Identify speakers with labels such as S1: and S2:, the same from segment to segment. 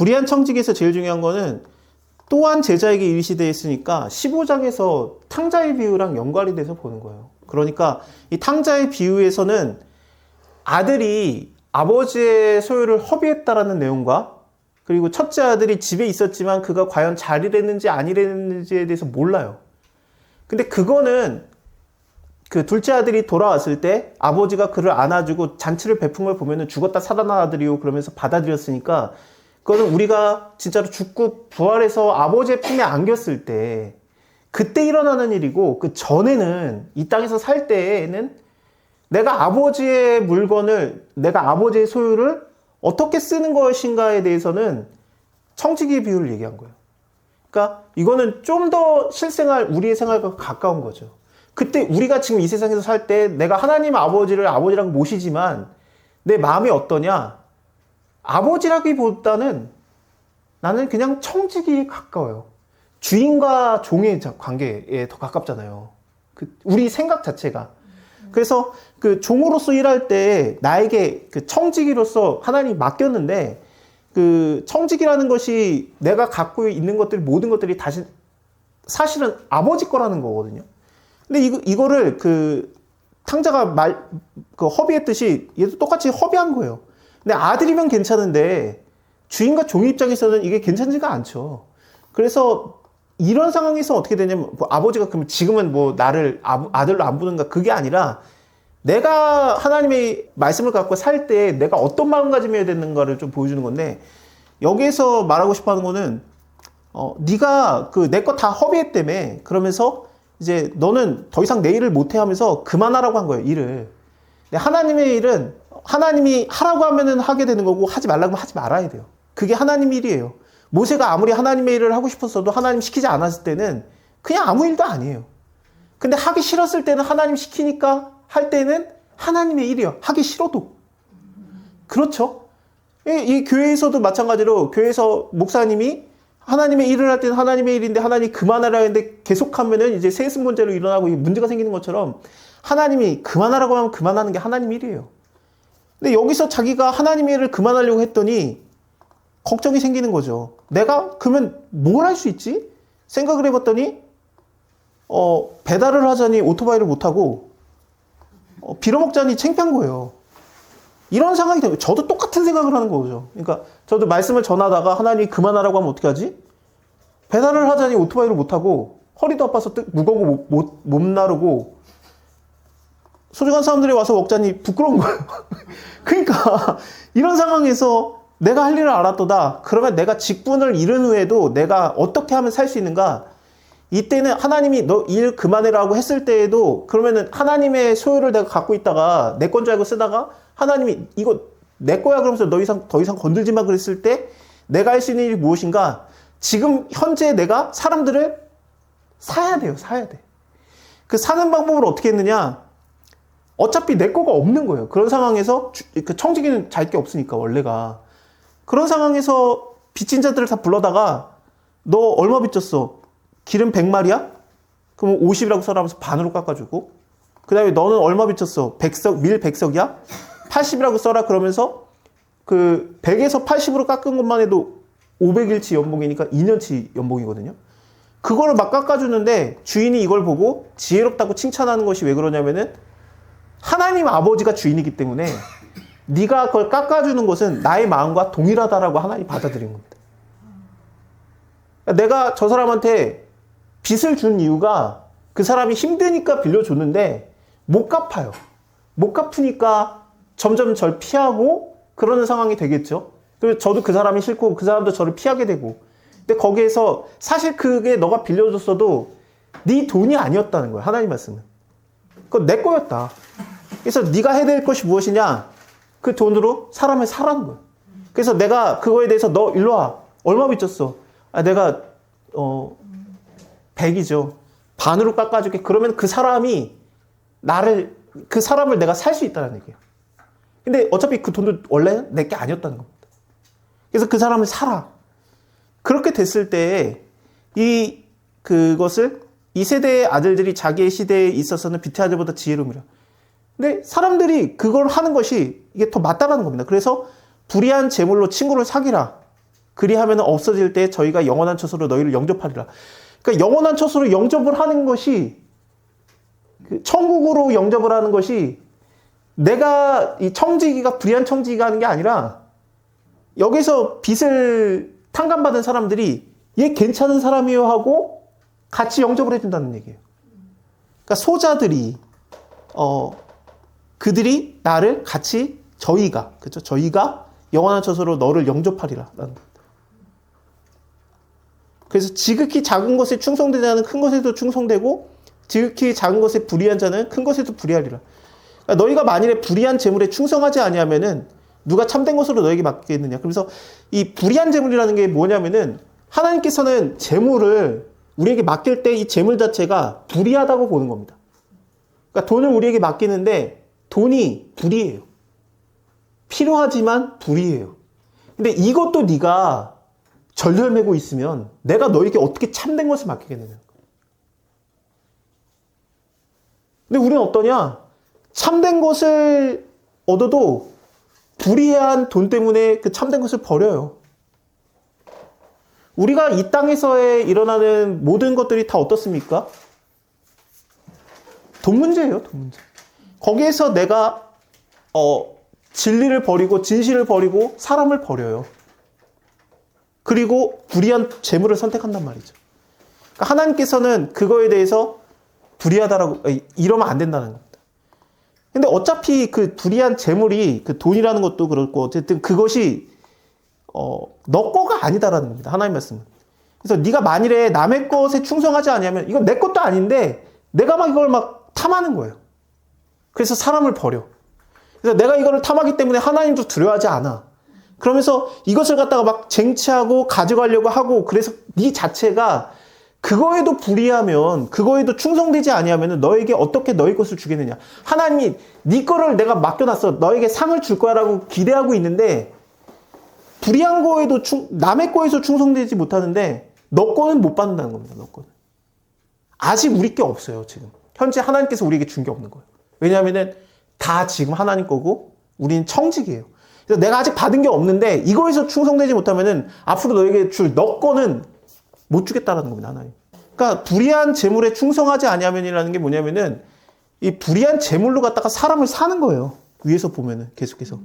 S1: 불의한 청직에서 제일 중요한 거는 또한 제자에게 이르시 되어 있으니까 15장에서 탕자의 비유랑 연관이 돼서 보는 거예요. 그러니까 이 탕자의 비유에서는 아들이 아버지의 소유를 허비했다라는 내용과 그리고 첫째 아들이 집에 있었지만 그가 과연 잘 일했는지 안 일했는지에 대해서 몰라요. 근데 그거는 그 둘째 아들이 돌아왔을 때 아버지가 그를 안아주고 잔치를 베푼 걸 보면은 죽었다 살아난 아들이요 그러면서 받아들였으니까 그거는 우리가 진짜로 죽고 부활해서 아버지의 품에 안겼을 때 그때 일어나는 일이고 그 전에는 이 땅에서 살 때에는 내가 아버지의 물건을 내가 아버지의 소유를 어떻게 쓰는 것인가에 대해서는 청지기의 비유를 얘기한 거예요. 그러니까 이거는 좀 더 실생활 우리의 생활과 가까운 거죠. 그때 우리가 지금 이 세상에서 살 때 내가 하나님 아버지를 아버지라고 모시지만 내 마음이 어떠냐? 아버지라기보다는 나는 그냥 청지기에 가까워요. 주인과 종의 관계에 더 가깝잖아요. 우리 생각 자체가. 그래서 그 종으로서 일할 때 나에게 그 청지기로서 하나님이 맡겼는데 그 청지기라는 것이 내가 갖고 있는 것들 모든 것들이 다시 사실은 아버지 거라는 거거든요. 근데 이거를 그 탕자가 그 허비했듯이 얘도 똑같이 허비한 거예요. 근데 아들이면 괜찮은데 주인과 종 입장에서는 이게 괜찮지가 않죠. 그래서 이런 상황에서 어떻게 되냐면 뭐 아버지가 그럼 지금은 뭐 나를 아들로 안 부른가 그게 아니라 내가 하나님의 말씀을 갖고 살 때 내가 어떤 마음가짐이어야 되는가를 좀 보여주는 건데 여기에서 말하고 싶어하는 거는 네가 그 내 거 다 허비했다며 그러면서 이제 너는 더 이상 내 일을 못해 하면서 그만하라고 한 거예요, 일을. 근데 하나님의 일은 하나님이 하라고 하면은 하게 되는 거고 하지 말라고 하면 하지 말아야 돼요. 그게 하나님 일이에요. 모세가 아무리 하나님의 일을 하고 싶었어도 하나님 시키지 않았을 때는 그냥 아무 일도 아니에요. 근데 하기 싫었을 때는 하나님 시키니까 할 때는 하나님의 일이에요. 하기 싫어도. 그렇죠? 이 교회에서도 마찬가지로 교회에서 목사님이 하나님의 일을 할 때는 하나님의 일인데 하나님이 그만하라 했는데 계속하면은 이제 세습 문제로 일어나고 문제가 생기는 것처럼 하나님이 그만하라고 하면 그만하는 게 하나님 일이에요. 근데 여기서 자기가 하나님의 일을 그만하려고 했더니 걱정이 생기는 거죠. 내가 그러면 뭘 할 수 있지? 생각을 해봤더니 배달을 하자니 오토바이를 못하고 빌어먹자니 창피한 거예요. 이런 상황이 되면 저도 똑같은 생각을 하는 거죠. 그러니까 저도 말씀을 전하다가 하나님이 그만하라고 하면 어떻게 하지? 배달을 하자니 오토바이를 못하고 허리도 아파서 무거고 못 나르고 소중한 사람들이 와서 먹자니 부끄러운 거예요. 그러니까 이런 상황에서 내가 할 일을 알았도다. 그러면 내가 직분을 잃은 후에도 내가 어떻게 하면 살 수 있는가? 이때는 하나님이 너 일 그만해라고 했을 때에도 그러면은 하나님의 소유를 내가 갖고 있다가 내 건 줄 알고 쓰다가 하나님이 이거 내 거야 그러면서 더 이상 건들지 마 그랬을 때 내가 할 수 있는 일이 무엇인가? 지금 현재 내가 사람들을 사야 돼요. 사야 돼. 그 사는 방법을 어떻게 했느냐? 어차피 내 거가 없는 거예요. 그런 상황에서 그 청지기는 잘 게 없으니까 원래가. 그런 상황에서 빚진 자들을 다 불러다가 너 얼마 빚졌어? 기름 100마리야? 그럼 50이라고 써라면서 반으로 깎아주고 그 다음에 너는 얼마 빚졌어? 밀 100석이야? 80이라고 써라 그러면서 그 100에서 80으로 깎은 것만 해도 500일치 연봉이니까 2년치 연봉이거든요. 그거를 막 깎아주는데 주인이 이걸 보고 지혜롭다고 칭찬하는 것이 왜 그러냐면은 하나님 아버지가 주인이기 때문에 네가 그걸 깎아주는 것은 나의 마음과 동일하다라고 하나님이 받아들인 겁니다. 내가 저 사람한테 빚을 준 이유가 그 사람이 힘드니까 빌려줬는데 못 갚아요. 못 갚으니까 점점 절 피하고 그러는 상황이 되겠죠. 그래서 저도 그 사람이 싫고 그 사람도 저를 피하게 되고 근데 거기에서 사실 그게 너가 빌려줬어도 네 돈이 아니었다는 거예요. 하나님 말씀은. 그건 내 거였다. 그래서 네가 해야 될 것이 무엇이냐? 그 돈으로 사람을 사라는 거예요. 그래서 내가 그거에 대해서 너 일로 와. 얼마 빚졌어? 내가 100이죠. 반으로 깎아줄게. 그러면 그 사람을 내가 살 수 있다는 얘기예요. 근데 어차피 그 돈도 원래는 내 게 아니었다는 겁니다. 그래서 그 사람을 사라. 그렇게 됐을 때 그것을 이 세대의 아들들이 자기의 시대에 있어서는 빛의 아들보다 지혜로움이라. 근데 사람들이 그걸 하는 것이 이게 더 맞다라는 겁니다. 그래서 불의한 재물로 친구를 사귀라. 그리하면 없어질 때 저희가 영원한 처소로 너희를 영접하리라. 그러니까 영원한 처소로 영접을 하는 것이, 천국으로 영접을 하는 것이 내가 이 청지기가 불의한 청지기가 하는 게 아니라 여기서 빚을 탕감받은 사람들이 얘 괜찮은 사람이요 하고 같이 영접을 해준다는 얘기예요. 그러니까 소자들이 그들이 나를 같이 저희가 영원한 처소로 너를 영접하리라 라는 겁니다. 그래서 지극히 작은 것에 충성되지 않은 큰 것에도 충성되고 지극히 작은 것에 불의한 자는 큰 것에도 불의하리라. 그러니까 너희가 만일에 불의한 재물에 충성하지 아니하면은 누가 참된 것으로 너에게 맡기겠느냐. 그래서 이 불의한 재물이라는 게 뭐냐면은 하나님께서는 재물을 우리에게 맡길 때 이 재물 자체가 불의하다고 보는 겁니다. 그러니까 돈을 우리에게 맡기는데 돈이 불의해요. 필요하지만 불의해요. 근데 이것도 네가 절절매고 있으면 내가 너에게 어떻게 참된 것을 맡기겠느냐. 근데 우리는 어떠냐? 참된 것을 얻어도 불의한 돈 때문에 그 참된 것을 버려요. 우리가 이 땅에서의 일어나는 모든 것들이 다 어떻습니까? 돈 문제예요, 돈 문제. 거기에서 내가 진리를 버리고 진실을 버리고 사람을 버려요. 그리고 불의한 재물을 선택한단 말이죠. 그러니까 하나님께서는 그거에 대해서 불의하다라고, 이러면 안 된다는 겁니다. 근데 어차피 그 불의한 재물이 그 돈이라는 것도 그렇고 어쨌든 그것이 너 거가 아니다라는 겁니다. 하나님 말씀은. 그래서 네가 만일에 남의 것에 충성하지 않으면 이건 내 것도 아닌데 내가 막 이걸 막 탐하는 거예요. 그래서 사람을 버려. 그래서 내가 이거를 탐하기 때문에 하나님도 두려워하지 않아. 그러면서 이것을 갖다가 막 쟁취하고 가져가려고 하고 그래서 네 자체가 그거에도 불의하면 그거에도 충성되지 아니하면 너에게 어떻게 너의 것을 주겠느냐. 하나님이 네 거를 내가 맡겨놨어. 너에게 상을 줄 거야라고 기대하고 있는데 불의한 거에도 남의 거에서 충성되지 못하는데 너 거는 못 받는다는 겁니다. 너 거는. 아직 우리 게 없어요. 지금. 현재 하나님께서 우리에게 준 게 없는 거예요. 왜냐하면 다 지금 하나님 거고 우리는 청직이에요. 그래서 내가 아직 받은 게 없는데 이거에서 충성되지 못하면은 앞으로 너에게 줄 너 거는 못 주겠다라는 겁니다. 하나님. 그러니까 불의한 재물에 충성하지 아니하면이라는 게 뭐냐면은 이 불의한 재물로 갖다가 사람을 사는 거예요. 위에서 보면은 계속해서.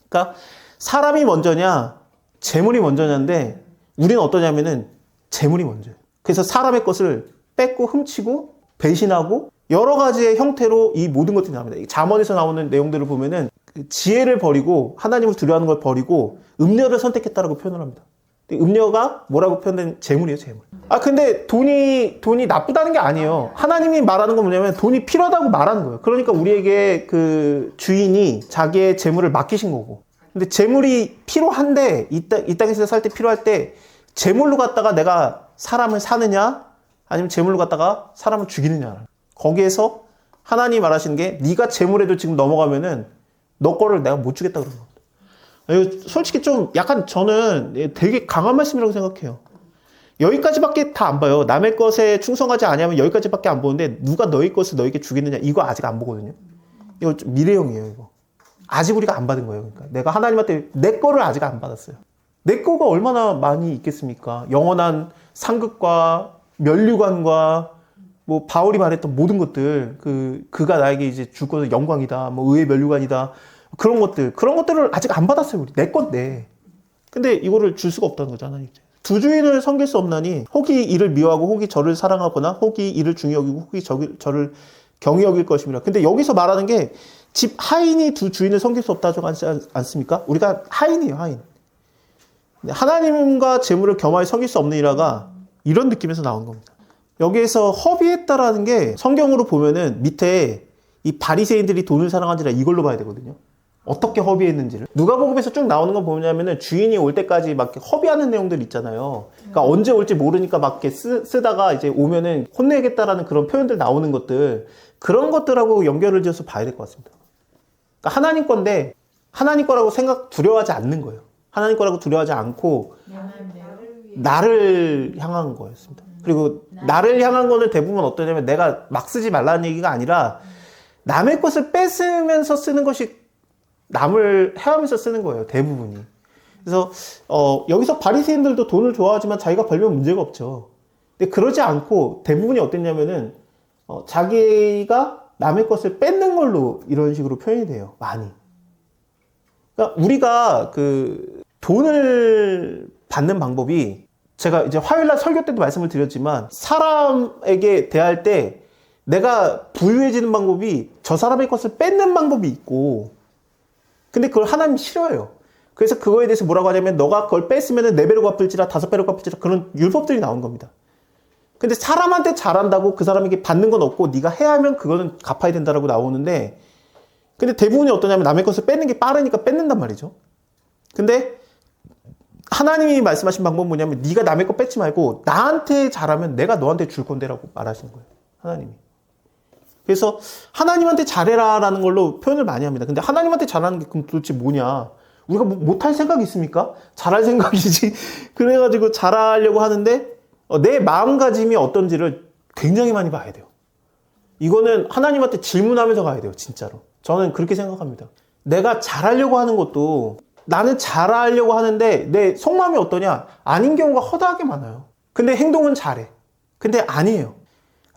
S1: 그러니까 사람이 먼저냐 재물이 먼저냐인데 우리는 어떠냐면은 재물이 먼저예요. 그래서 사람의 것을 뺏고 훔치고 배신하고 여러 가지의 형태로 이 모든 것들이 나옵니다. 잠언에서 나오는 내용들을 보면은 지혜를 버리고 하나님을 두려워하는 걸 버리고 음녀를 선택했다라고 표현을 합니다. 음녀가 뭐라고 표현된 재물이에요, 재물. 근데 돈이 나쁘다는 게 아니에요. 하나님이 말하는 건 뭐냐면 돈이 필요하다고 말하는 거예요. 그러니까 우리에게 그 주인이 자기의 재물을 맡기신 거고. 근데 재물이 필요한데 이 땅에서 살 때 필요할 때 재물로 갖다가 내가 사람을 사느냐 아니면 재물로 갖다가 사람을 죽이느냐. 거기에서 하나님이 말하시는 게 네가 재물에도 지금 넘어가면은 너 거를 내가 못 주겠다 그러는 겁니다. 솔직히 좀 약간 저는 되게 강한 말씀이라고 생각해요. 여기까지밖에 다 안 봐요. 남의 것에 충성하지 않으면 여기까지밖에 안 보는데 누가 너희 것을 너에게 주겠느냐 이거 아직 안 보거든요. 이거 좀 미래형이에요. 이거 아직 우리가 안 받은 거예요. 그러니까 내가 하나님한테 내 거를 아직 안 받았어요. 내 거가 얼마나 많이 있겠습니까? 영원한 상급과 면류관과 뭐 바울이 말했던 모든 것들 그가 나에게 이제 줄 것은 영광이다. 뭐 의의 면류관이다. 그런 것들을 아직 안 받았어요. 우리 내 건데. 근데 이거를 줄 수가 없다는 거죠. 하나님. 두 주인을 섬길 수 없나니 혹이 이를 미워하고 혹이 저를 사랑하거나 혹이 이를 중히 여기고 혹이 저를 경히 여길 것입니다. 근데 여기서 말하는 게 집 하인이 두 주인을 섬길 수 없다고 하지 않습니까? 우리가 하인이에요. 하인. 하나님과 재물을 겸하여 섬길 수 없는 이라가 이런 느낌에서 나온 겁니다. 여기에서 허비했다라는 게 성경으로 보면은 밑에 이 바리새인들이 돈을 사랑한지라 이걸로 봐야 되거든요. 어떻게 허비했는지를. 누가복음에서 쭉 나오는 거 보냐면은 주인이 올 때까지 막 이렇게 허비하는 내용들 있잖아요. 그러니까 언제 올지 모르니까 막 이렇게 쓰다가 이제 오면은 혼내겠다라는 그런 표현들 나오는 것들, 그런 것들하고 연결을 지어서 봐야 될 것 같습니다. 그러니까 하나님 건데 하나님 거라고 두려워하지 않는 거예요. 하나님 거라고 두려워하지 않고 나를 향한 거였습니다. 그리고 나를 향한 거는 대부분 어떠냐면 내가 막 쓰지 말라는 얘기가 아니라 남의 것을 뺏으면서 쓰는 것이 남을 해하면서 쓰는 거예요. 대부분이. 그래서 여기서 바리새인들도 돈을 좋아하지만 자기가 벌면 문제가 없죠. 근데 그러지 않고 대부분이 어땠냐면은 자기가 남의 것을 뺏는 걸로 이런 식으로 표현이 돼요. 많이. 그러니까 우리가 그 돈을 받는 방법이 제가 이제 화요일날 설교 때도 말씀을 드렸지만 사람에게 대할 때 내가 부유해지는 방법이 저 사람의 것을 뺏는 방법이 있고 근데 그걸 하나님이 싫어해요. 그래서 그거에 대해서 뭐라고 하냐면 너가 그걸 뺐으면 4배로 갚을지라 5배로 갚을지라 그런 율법들이 나온 겁니다. 근데 사람한테 잘한다고 그 사람에게 받는 건 없고 네가 해야 하면 그거는 갚아야 된다라고 나오는데 근데 대부분이 어떠냐면 남의 것을 뺏는 게 빠르니까 뺏는단 말이죠. 근데 하나님이 말씀하신 방법은 뭐냐면 네가 남의 거 뺏지 말고 나한테 잘하면 내가 너한테 줄 건데라고 말하시는 거예요. 하나님이. 그래서 하나님한테 잘해라라는 걸로 표현을 많이 합니다. 근데 하나님한테 잘하는 게 그럼 도대체 뭐냐? 우리가 못할 생각이 있습니까? 잘할 생각이지. 그래가지고 잘하려고 하는데 내 마음가짐이 어떤지를 굉장히 많이 봐야 돼요. 이거는 하나님한테 질문하면서 가야 돼요. 진짜로. 저는 그렇게 생각합니다. 내가 잘하려고 하는 것도 나는 잘하려고 하는데 내 속마음이 어떠냐? 아닌 경우가 허다하게 많아요. 근데 행동은 잘해. 근데 아니에요.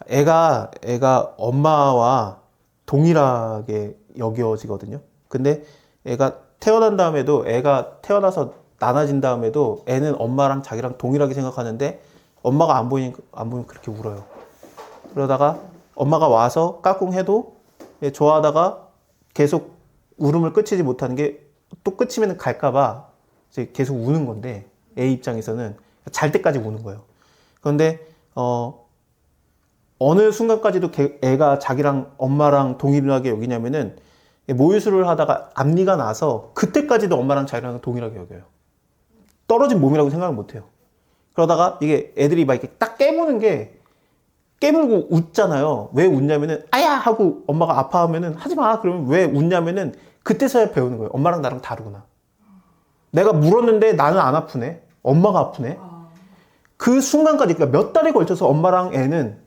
S1: 애가 엄마와 동일하게 여겨지거든요. 근데 애가 태어난 다음에도 애가 태어나서 나눠진 다음에도 애는 엄마랑 자기랑 동일하게 생각하는데 엄마가 안 보이면 그렇게 울어요. 그러다가 엄마가 와서 까꿍해도 좋아하다가 계속 울음을 끊이지 못하는 게 또 끝이면 갈까봐 이제 계속 우는 건데 애 입장에서는 잘 때까지 우는 거예요. 그런데 어느 순간까지도 애가 자기랑 엄마랑 동일하게 여기냐면은 모유수를 하다가 앞니가 나서 그때까지도 엄마랑 자기랑 동일하게 여겨요. 떨어진 몸이라고 생각을 못해요. 그러다가 이게 애들이 막 이렇게 딱 깨물고 웃잖아요. 왜 웃냐면은 아야 하고 엄마가 아파하면은 하지 마. 그러면 왜 웃냐면은 그때서야 배우는 거예요. 엄마랑 나랑 다르구나. 내가 물었는데 나는 안 아프네. 엄마가 아프네. 그 순간까지 그러니까 몇 달에 걸쳐서 엄마랑 애는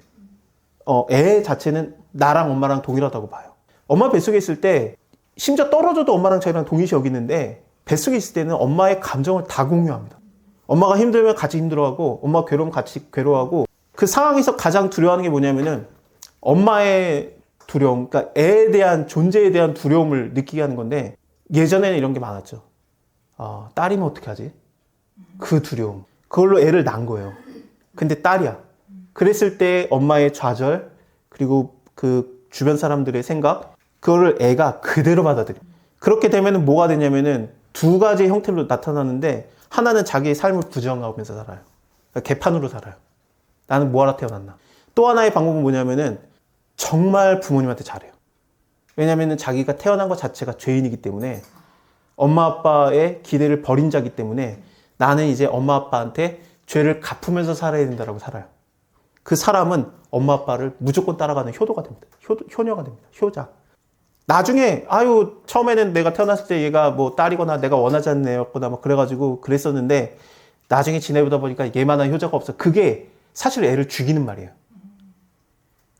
S1: 애 자체는 나랑 엄마랑 동일하다고 봐요. 엄마 뱃속에 있을 때 심지어 떨어져도 엄마랑 자기랑 동일시 여기는데 뱃속에 있을 때는 엄마의 감정을 다 공유합니다. 엄마가 힘들면 같이 힘들어하고 엄마가 괴로우면 같이 괴로워하고 그 상황에서 가장 두려워하는 게 뭐냐면은 엄마의 두려움, 그러니까 애에 대한 존재에 대한 두려움을 느끼게 하는 건데 예전에는 이런 게 많았죠. 딸이면 어떻게 하지? 그 두려움. 그걸로 애를 낳은 거예요. 근데 딸이야. 그랬을 때 엄마의 좌절 그리고 그 주변 사람들의 생각 그거를 애가 그대로 받아들여. 그렇게 되면 뭐가 되냐면은 두 가지 형태로 나타나는데 하나는 자기의 삶을 부정하면서 살아요. 그러니까 개판으로 살아요. 나는 뭐하러 태어났나. 또 하나의 방법은 뭐냐면은 정말 부모님한테 잘해요. 왜냐면은 자기가 태어난 것 자체가 죄인이기 때문에 엄마 아빠의 기대를 버린 자기 때문에 나는 이제 엄마 아빠한테 죄를 갚으면서 살아야 된다라고 살아요. 그 사람은 엄마 아빠를 무조건 따라가는 효도가 됩니다. 효녀가 됩니다. 효자. 나중에 처음에는 내가 태어났을 때 얘가 뭐 딸이거나 내가 원하지 않는 애였거나 막 그래가지고 그랬었는데 나중에 지내보다 보니까 얘만한 효자가 없어. 그게 사실 애를 죽이는 말이에요.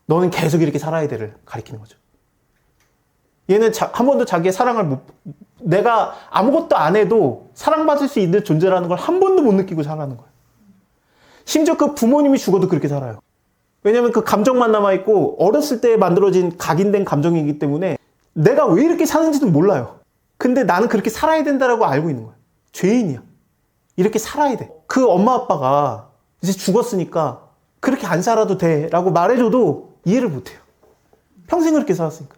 S1: 너는 계속 이렇게 살아야 돼를 가리키는 거죠. 얘는 한 번도 자기의 사랑을 내가 아무것도 안 해도 사랑받을 수 있는 존재라는 걸 한 번도 못 느끼고 살아가는 거예요. 심지어 그 부모님이 죽어도 그렇게 살아요. 왜냐면 그 감정만 남아있고 어렸을 때 만들어진 각인된 감정이기 때문에 내가 왜 이렇게 사는지도 몰라요. 근데 나는 그렇게 살아야 된다라고 알고 있는 거예요. 죄인이야. 이렇게 살아야 돼. 그 엄마 아빠가 이제 죽었으니까 그렇게 안 살아도 돼 라고 말해줘도 이해를 못해요. 평생 그렇게 살았으니까.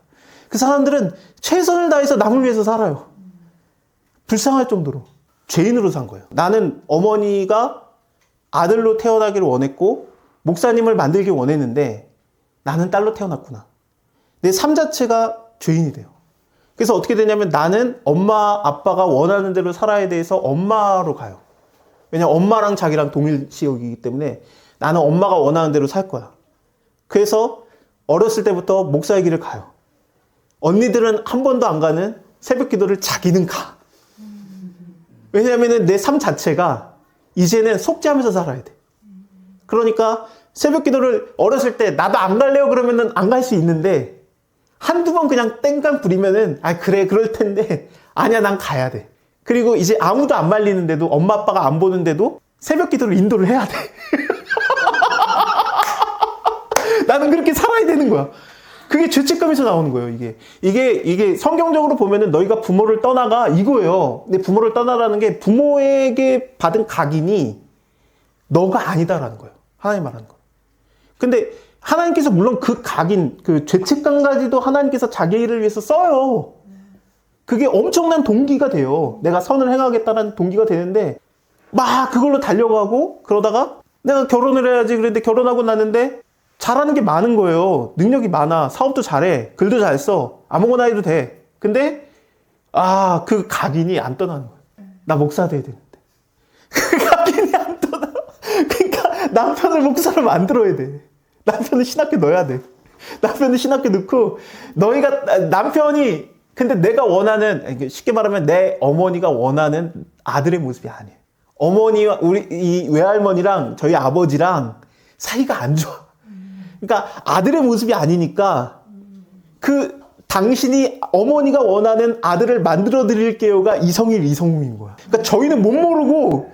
S1: 그 사람들은 최선을 다해서 남을 위해서 살아요. 불쌍할 정도로. 죄인으로 산 거예요. 나는 어머니가 아들로 태어나기를 원했고 목사님을 만들길 원했는데 나는 딸로 태어났구나. 내 삶 자체가 죄인이 돼요. 그래서 어떻게 되냐면 나는 엄마 아빠가 원하는 대로 살아야 돼서 엄마로 가요. 왜냐면 엄마랑 자기랑 동일시역이기 때문에 나는 엄마가 원하는 대로 살 거야. 그래서 어렸을 때부터 목사의 길을 가요. 언니들은 한 번도 안 가는 새벽 기도를 자기는 가. 왜냐하면 내 삶 자체가 이제는 속죄하면서 살아야 돼. 그러니까 새벽 기도를 어렸을 때 나도 안 갈래요 그러면은 안 갈 수 있는데 한두 번 그냥 땡깡 부리면은 그래 그럴 텐데 아니야 난 가야 돼. 그리고 이제 아무도 안 말리는데도 엄마 아빠가 안 보는데도 새벽 기도를 인도를 해야 돼. 나는 그렇게 살아야 되는 거야. 그게 죄책감에서 나오는 거예요, 이게 성경적으로 보면은 너희가 부모를 떠나가 이거예요. 근데 부모를 떠나라는 게 부모에게 받은 각인이 너가 아니다라는 거예요. 하나님 말하는 거. 근데 하나님께서 물론 그 각인, 그 죄책감까지도 하나님께서 자기 일을 위해서 써요. 그게 엄청난 동기가 돼요. 내가 선을 행하겠다는 동기가 되는데 막 그걸로 달려가고 그러다가 내가 결혼을 해야지 그랬는데 결혼하고 났는데 잘하는 게 많은 거예요. 능력이 많아. 사업도 잘해. 글도 잘 써. 아무거나 해도 돼. 근데 그 각인이 안 떠나는 거예요. 나 목사 돼야 되는데. 그 각인이 안 떠나. 그러니까 남편을 목사로 만들어야 돼. 남편을 신학교 넣어야 돼. 남편을 신학교 넣고 너희가 남편이 근데 내가 원하는 쉽게 말하면 내 어머니가 원하는 아들의 모습이 아니에요. 어머니와 우리 이 외할머니랑 저희 아버지랑 사이가 안 좋아. 그러니까 아들의 모습이 아니니까 그 당신이 어머니가 원하는 아들을 만들어 드릴게요가 이성일 이성웅인 거야. 그러니까 저희는 못 모르고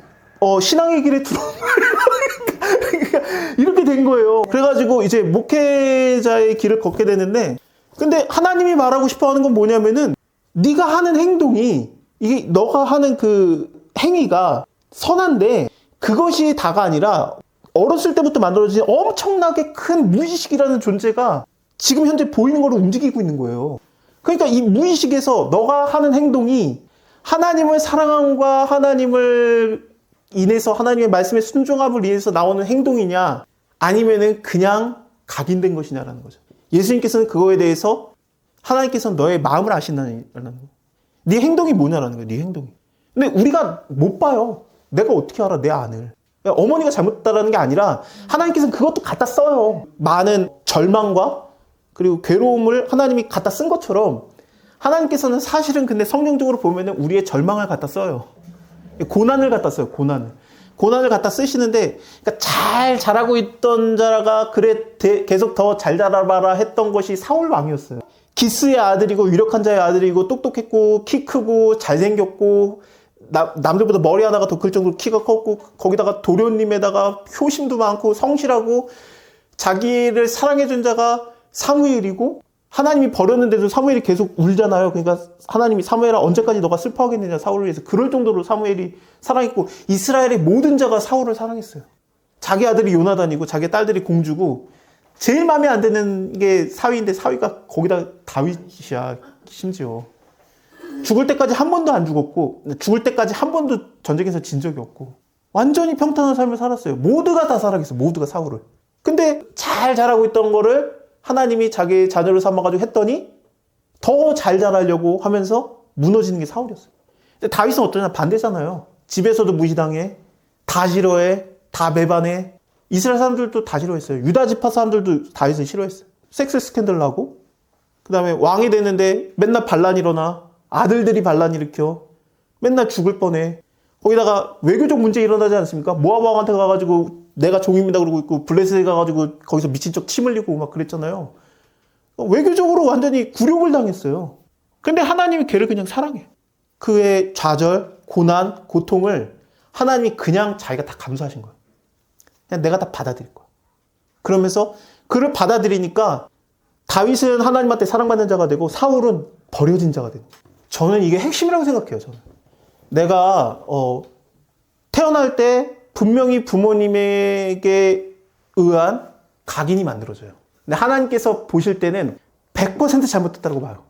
S1: 신앙의 길에 들어온 거예요. 그러니까 이렇게 된 거예요. 그래가지고 이제 목회자의 길을 걷게 되는데 근데 하나님이 말하고 싶어 하는 건 뭐냐면은 네가 하는 행동이 이게 너가 하는 그 행위가 선한데 그것이 다가 아니라 어렸을 때부터 만들어진 엄청나게 큰 무의식이라는 존재가 지금 현재 보이는 걸로 움직이고 있는 거예요. 그러니까 이 무의식에서 너가 하는 행동이 하나님을 사랑함과 하나님을 인해서 하나님의 말씀에 순종함을 인해서 나오는 행동이냐 아니면은 그냥 각인된 것이냐라는 거죠. 예수님께서는 그거에 대해서 하나님께서는 너의 마음을 아신다는 거예요. 네 행동이 뭐냐라는 거예요. 네 행동이. 근데 우리가 못 봐요. 내가 어떻게 알아 내 안을. 어머니가 잘못했다라는 게 아니라 하나님께서는 그것도 갖다 써요. 많은 절망과 그리고 괴로움을 하나님이 갖다 쓴 것처럼 하나님께서는 사실은 근데 성경적으로 보면은 우리의 절망을 갖다 써요. 고난을 갖다 써요. 고난을 갖다 쓰시는데 그러니까 잘 자라고 있던 자가 그래 계속 더 잘 자라봐라 했던 것이 사울 왕이었어요. 기스의 아들이고 유력한 자의 아들이고 똑똑했고 키 크고 잘생겼고 남들보다 머리 하나가 더 클 정도로 키가 컸고 거기다가 도련님에다가 효심도 많고 성실하고 자기를 사랑해준 자가 사무엘이고 하나님이 버렸는데도 사무엘이 계속 울잖아요. 그러니까 하나님이 사무엘아 언제까지 너가 슬퍼하겠느냐 사울을 위해서 그럴 정도로 사무엘이 사랑했고 이스라엘의 모든 자가 사울을 사랑했어요. 자기 아들이 요나단이고 자기 딸들이 공주고 제일 마음에 안 드는 게 사위인데 사위가 거기다 다윗이야 심지어. 죽을 때까지 한 번도 안 죽었고 죽을 때까지 한 번도 전쟁에서 진 적이 없고 완전히 평탄한 삶을 살았어요. 모두가 다 살아있어. 모두가 사울을. 근데 잘 자라고 있던 거를 하나님이 자기의 자녀를 삼아가지고 했더니 더 잘 자라려고 하면서 무너지는 게 사울이었어요. 근데 다윗은 어떠냐 반대잖아요. 집에서도 무시당해. 다 싫어해. 다 배반해. 이스라엘 사람들도 다 싫어했어요. 유다 지파 사람들도 다윗을 싫어했어요. 섹스 스캔들 나고 그 다음에 왕이 되는데 맨날 반란 일어나. 아들들이 반란 일으켜. 맨날 죽을 뻔해. 거기다가 외교적 문제 일어나지 않습니까? 모압 왕한테 가가지고 내가 종입니다 그러고 있고 블레셋에 가가지고 거기서 미친 척 침 흘리고 막 그랬잖아요. 외교적으로 완전히 굴욕을 당했어요. 근데 하나님이 걔를 그냥 사랑해. 그의 좌절, 고난, 고통을 하나님이 그냥 자기가 다 감수하신 거예요. 그냥 내가 다 받아들일 거야. 그러면서 그를 받아들이니까 다윗은 하나님한테 사랑받는 자가 되고 사울은 버려진 자가 되는 거예요. 저는 이게 핵심이라고 생각해요. 저는 내가 태어날 때 분명히 부모님에게 의한 각인이 만들어져요. 근데 하나님께서 보실 때는 100% 잘못됐다고 봐요.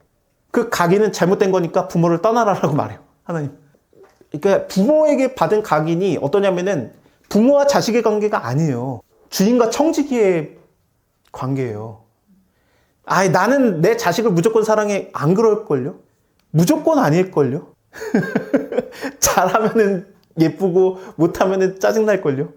S1: 그 각인은 잘못된 거니까 부모를 떠나라라고 말해요. 하나님. 그러니까 부모에게 받은 각인이 어떠냐면은 부모와 자식의 관계가 아니에요. 주인과 청지기의 관계예요. 나는 내 자식을 무조건 사랑해. 안 그럴걸요? 무조건 아닐걸요? 잘하면은 예쁘고 못하면은 짜증날걸요?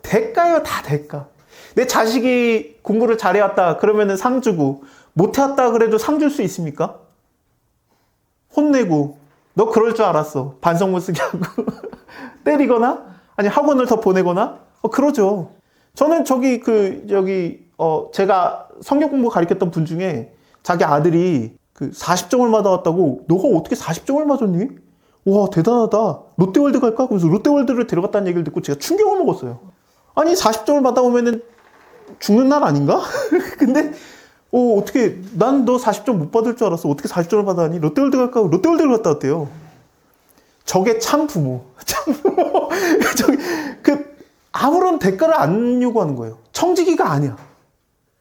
S1: 대가요, 다 대가. 내 자식이 공부를 잘해왔다 그러면은 상 주고 못해왔다 그래도 상 줄 수 있습니까? 혼내고 너 그럴 줄 알았어. 반성 못 쓰게 하고 때리거나 아니 학원을 더 보내거나 그러죠. 저는 제가 성경 공부 가르쳤던 분 중에 자기 아들이 그 40점을 맞아왔다고 너가 어떻게 40점을 맞았니? 와, 대단하다. 롯데월드 갈까? 그러면서 롯데월드를 데려갔다는 얘기를 듣고 제가 충격을 먹었어요. 아니, 40점을 받아오면은 죽는 날 아닌가? 근데, 어떻게, 난 너 40점 못 받을 줄 알았어. 어떻게 40점을 받아니? 롯데월드 갈까? 롯데월드를 갔다 왔대요. 저게 참 부모. 참 부모. 아무런 대가를 안 요구하는 거예요. 청지기가 아니야.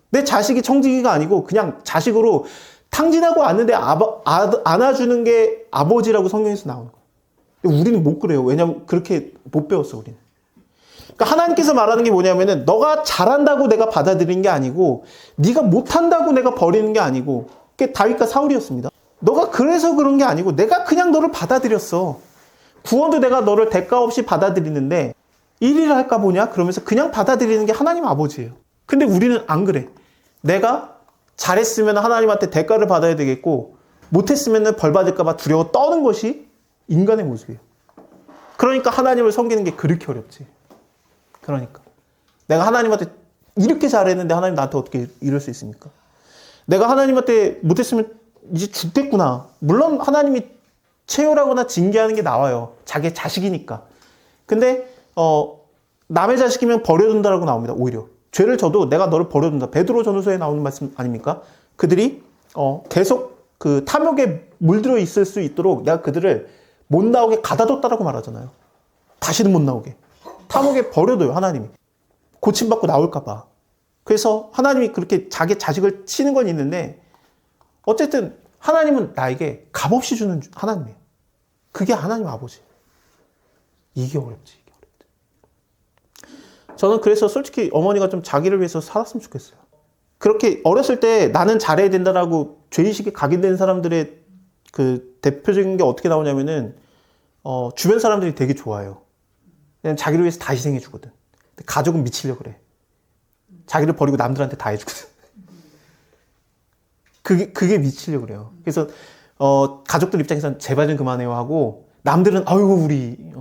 S1: 내 자식이 청지기가 아니고 그냥 자식으로 탕진하고 왔는데 안아주는 게 아버지라고 성경에서 나오는 거예요. 근데 우리는 못 그래요. 왜냐면 그렇게 못 배웠어, 우리는. 그러니까 하나님께서 말하는 게 뭐냐면은 너가 잘한다고 내가 받아들이는 게 아니고 네가 못한다고 내가 버리는 게 아니고 그게 다윗과 사울이었습니다. 너가 그래서 그런 게 아니고 내가 그냥 너를 받아들였어. 구원도 내가 너를 대가 없이 받아들이는데 일을 할까 보냐? 그러면서 그냥 받아들이는 게 하나님 아버지예요. 근데 우리는 안 그래. 내가 잘했으면 하나님한테 대가를 받아야 되겠고 못했으면 벌 받을까 봐 두려워 떠는 것이 인간의 모습이에요. 그러니까 하나님을 섬기는 게 그렇게 어렵지. 그러니까 내가 하나님한테 이렇게 잘했는데 하나님 나한테 어떻게 이럴 수 있습니까? 내가 하나님한테 못했으면 이제 죽겠구나. 물론 하나님이 체열하거나 징계하는 게 나와요. 자기 자식이니까. 근데 남의 자식이면 버려둔다라고 나옵니다. 오히려 죄를 져도 내가 너를 버려둔다. 베드로 전후서에 나오는 말씀 아닙니까? 그들이 계속 그 탐욕에 물들어 있을 수 있도록 내가 그들을 못 나오게 가다뒀다라고 말하잖아요. 다시는 못 나오게. 탐욕에 버려둬요, 하나님이. 고침받고 나올까 봐. 그래서 하나님이 그렇게 자기 자식을 치는 건 있는데 어쨌든 하나님은 나에게 값없이 주는 하나님이에요. 그게 하나님 아버지. 이게 어렵지. 저는 그래서 솔직히 어머니가 좀 자기를 위해서 살았으면 좋겠어요. 그렇게 어렸을 때 나는 잘해야 된다라고 죄의식에 각인된 사람들의 그 대표적인 게 어떻게 나오냐면은 주변 사람들이 되게 좋아해요. 그냥 자기를 위해서 다 희생해 주거든. 근데 가족은 미치려고 그래. 자기를 버리고 남들한테 다 해주거든. 그게 미치려고 그래요. 그래서 가족들 입장에서는 제발 좀 그만해요 하고 남들은 아이고 우리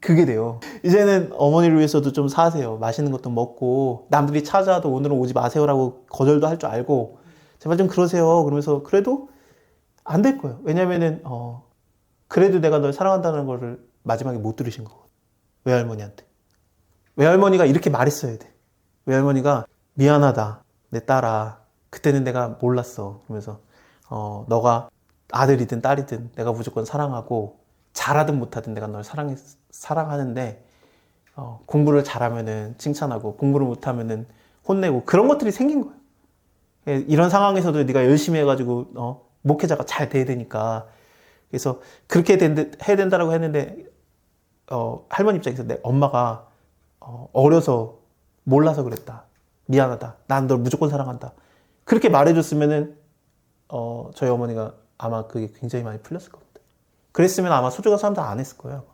S1: 그게 돼요. 이제는 어머니를 위해서도 좀 사세요. 맛있는 것도 먹고 남들이 찾아와도 오늘은 오지 마세요라고 거절도 할 줄 알고 제발 좀 그러세요. 그러면서 그래도 안 될 거예요. 왜냐면은 그래도 내가 널 사랑한다는 거를 마지막에 못 들으신 거거든요. 외할머니한테. 외할머니가 이렇게 말했어야 돼. 외할머니가 미안하다 내 딸아 그때는 내가 몰랐어. 그러면서 너가 아들이든 딸이든 내가 무조건 사랑하고 잘하든 못하든 내가 널 사랑하는데 공부를 잘하면은 칭찬하고 공부를 못하면은 혼내고 그런 것들이 생긴 거예요. 이런 상황에서도 네가 열심히 해가지고 목회자가 잘 돼야 되니까 그래서 그렇게 해야 된다라고 했는데 할머니 입장에서 내 엄마가 어려서 몰라서 그랬다. 미안하다. 난 널 무조건 사랑한다. 그렇게 말해줬으면은 저희 어머니가 아마 그게 굉장히 많이 풀렸을 겁니다. 그랬으면 아마 소중한 사람들 안 했을 거예요.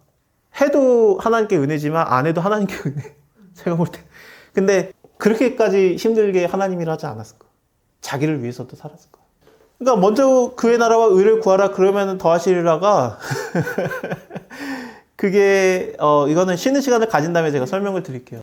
S1: 해도 하나님께 은혜지만 안 해도 하나님께 은혜. 제가 볼 때. 근데 그렇게까지 힘들게 하나님이라 하지 않았을 거예요. 자기를 위해서도 살았을 거예요. 그러니까 먼저 그의 나라와 의를 구하라 그러면 더하시리라가 그게 이거는 쉬는 시간을 가진 다음에 제가 설명을 드릴게요.